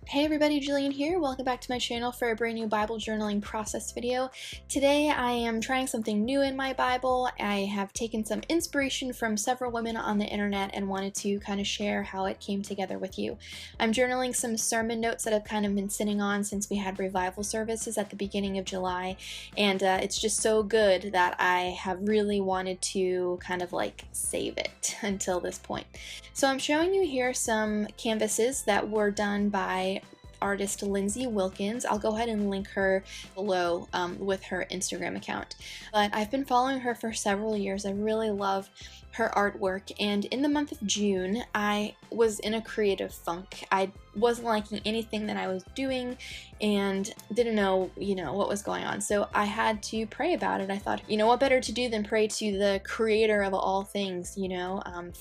Hey everybody, Jillian here. Welcome back to my channel for a brand new Bible journaling process video. Today I am trying something new in my Bible. I have taken some inspiration from several women on the internet and wanted to kind of share how it came together with you. I'm journaling some sermon notes that I've kind of been sitting on since we had revival services at the beginning of July, and it's just so good that I have really wanted to kind of like save it until this point. So I'm showing you here some canvases that were done by artist Lindsay Wilkins. I'll go ahead and link her below with her Instagram account. But I've been following her for several years. I really love her artwork, and in the month of June I was in a creative funk. I wasn't liking anything that I was doing and didn't know, what was going on. So I had to pray about it. I thought, what better to do than pray to the creator of all things,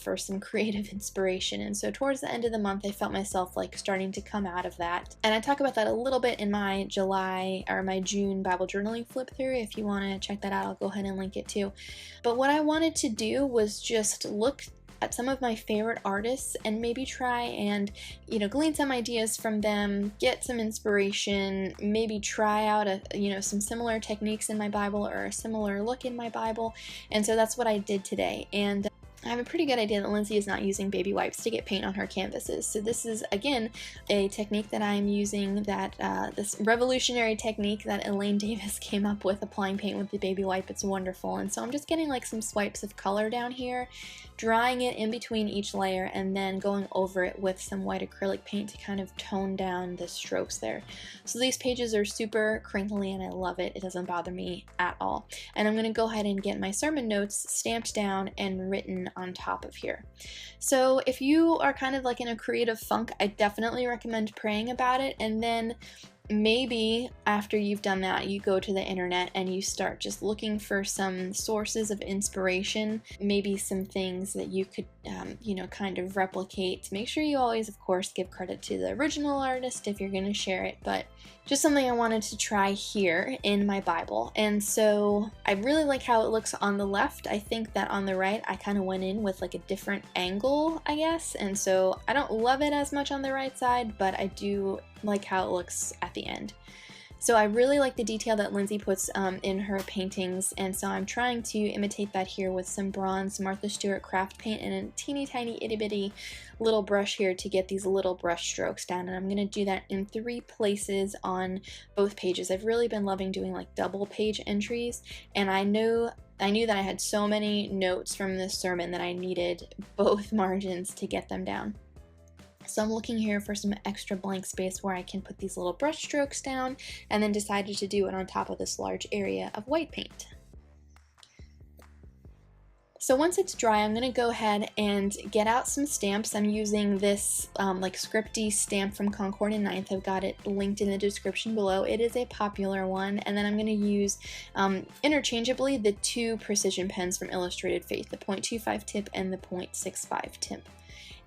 for some creative inspiration. And so towards the end of the month, I felt myself like starting to come out of that. And I talk about that a little bit in my June Bible journaling flip through. If you want to check that out, I'll go ahead and link it too. But what I wanted to do was just look at some of my favorite artists and maybe try and glean some ideas from them, get some inspiration, maybe try out some similar techniques in my Bible or a similar look in my Bible. And so that's what I did today. And I have a pretty good idea that Lindsay is not using baby wipes to get paint on her canvases. So this is, again, a technique that I'm using, this revolutionary technique that Elaine Davis came up with, applying paint with the baby wipe. It's wonderful. And so I'm just getting like some swipes of color down here, drying it in between each layer, and then going over it with some white acrylic paint to kind of tone down the strokes there. So these pages are super crinkly and I love it. It doesn't bother me at all. And I'm going to go ahead and get my sermon notes stamped down and written on top of here. So if you are kind of like in a creative funk, I definitely recommend praying about it, and then maybe after you've done that, you go to the internet and you start just looking for some sources of inspiration, maybe some things that you could, kind of replicate. Make sure you always, of course, give credit to the original artist if you're going to share it, but just something I wanted to try here in my Bible. And so I really like how it looks on the left. I think that on the right, I kind of went in with like a different angle, I guess. And so I don't love it as much on the right side, but I do like how it looks at the end. So I really like the detail that Lindsay puts in her paintings, and so I'm trying to imitate that here with some bronze Martha Stewart craft paint and a teeny tiny itty bitty little brush here to get these little brush strokes down. And I'm going to do that in 3 places on both pages. I've really been loving doing like double page entries, and I knew that I had so many notes from this sermon that I needed both margins to get them down. So I'm looking here for some extra blank space where I can put these little brush strokes down, and then decided to do it on top of this large area of white paint. So once it's dry, I'm going to go ahead and get out some stamps. I'm using this like scripty stamp from Concord and Ninth. I've got it linked in the description below. It is a popular one. And then I'm going to use interchangeably the 2 precision pens from Illustrated Faith, the .25 tip and the .65 tip.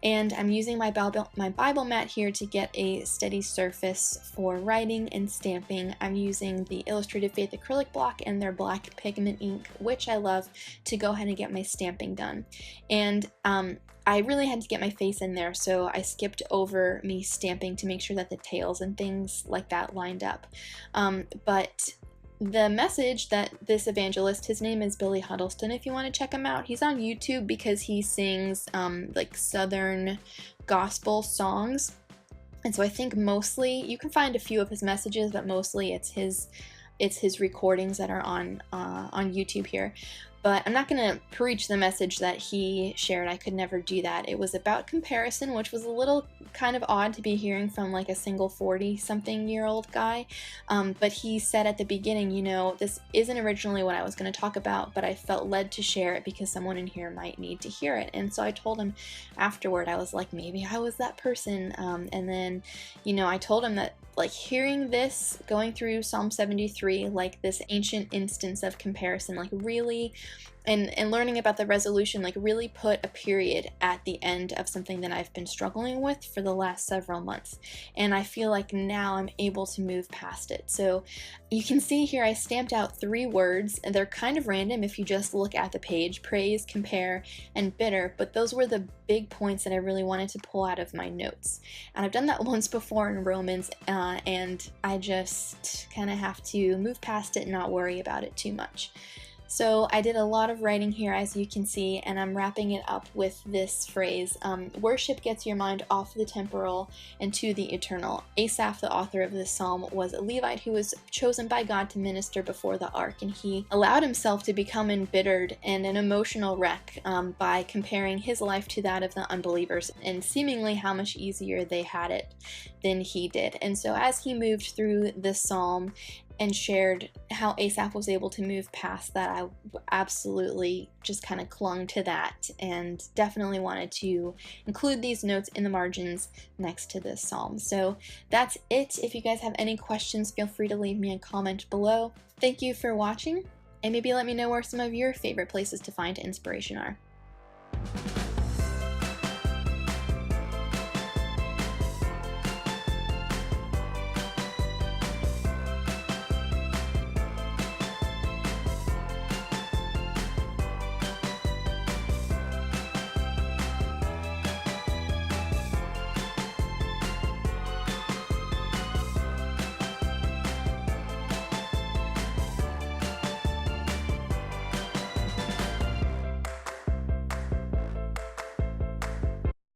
And I'm using my Bible mat here to get a steady surface for writing and stamping. I'm using the Illustrated Faith acrylic block and their black pigment ink, which I love, to go ahead and get my stamping done. And I really had to get my face in there, so I skipped over me stamping to make sure that the tails and things like that lined up. But the message that this evangelist, his name is Billy Huddleston, if you want to check him out, he's on YouTube because he sings like Southern gospel songs. And so I think mostly, you can find a few of his messages, but mostly it's his recordings that are on YouTube here. But I'm not going to preach the message that he shared. I could never do that. It was about comparison, which was a little kind of odd to be hearing from like a single 40-something-year-old guy. But he said at the beginning, this isn't originally what I was going to talk about, but I felt led to share it because someone in here might need to hear it. And so I told him afterward, I was like, maybe I was that person. And then, I told him that like hearing this, going through Psalm 73, like this ancient instance of comparison, like really And learning about the resolution like really put a period at the end of something that I've been struggling with for the last several months, and I feel like now I'm able to move past it. So you can see here I stamped out 3 words, and they're kind of random if you just look at the page: praise, compare, and bitter, but those were the big points that I really wanted to pull out of my notes. And I've done that once before in Romans, and I just kind of have to move past it and not worry about it too much. So I did a lot of writing here, as you can see, and I'm wrapping it up with this phrase: worship gets your mind off the temporal and to the eternal. Asaph, the author of this psalm, was a Levite who was chosen by God to minister before the ark, and he allowed himself to become embittered and an emotional wreck by comparing his life to that of the unbelievers, and seemingly how much easier they had it than he did. And so as he moved through this psalm and shared how Asaph was able to move past that, I absolutely just kind of clung to that and definitely wanted to include these notes in the margins next to this psalm. So that's it. If you guys have any questions, feel free to leave me a comment below. Thank you for watching, and maybe let me know where some of your favorite places to find inspiration are.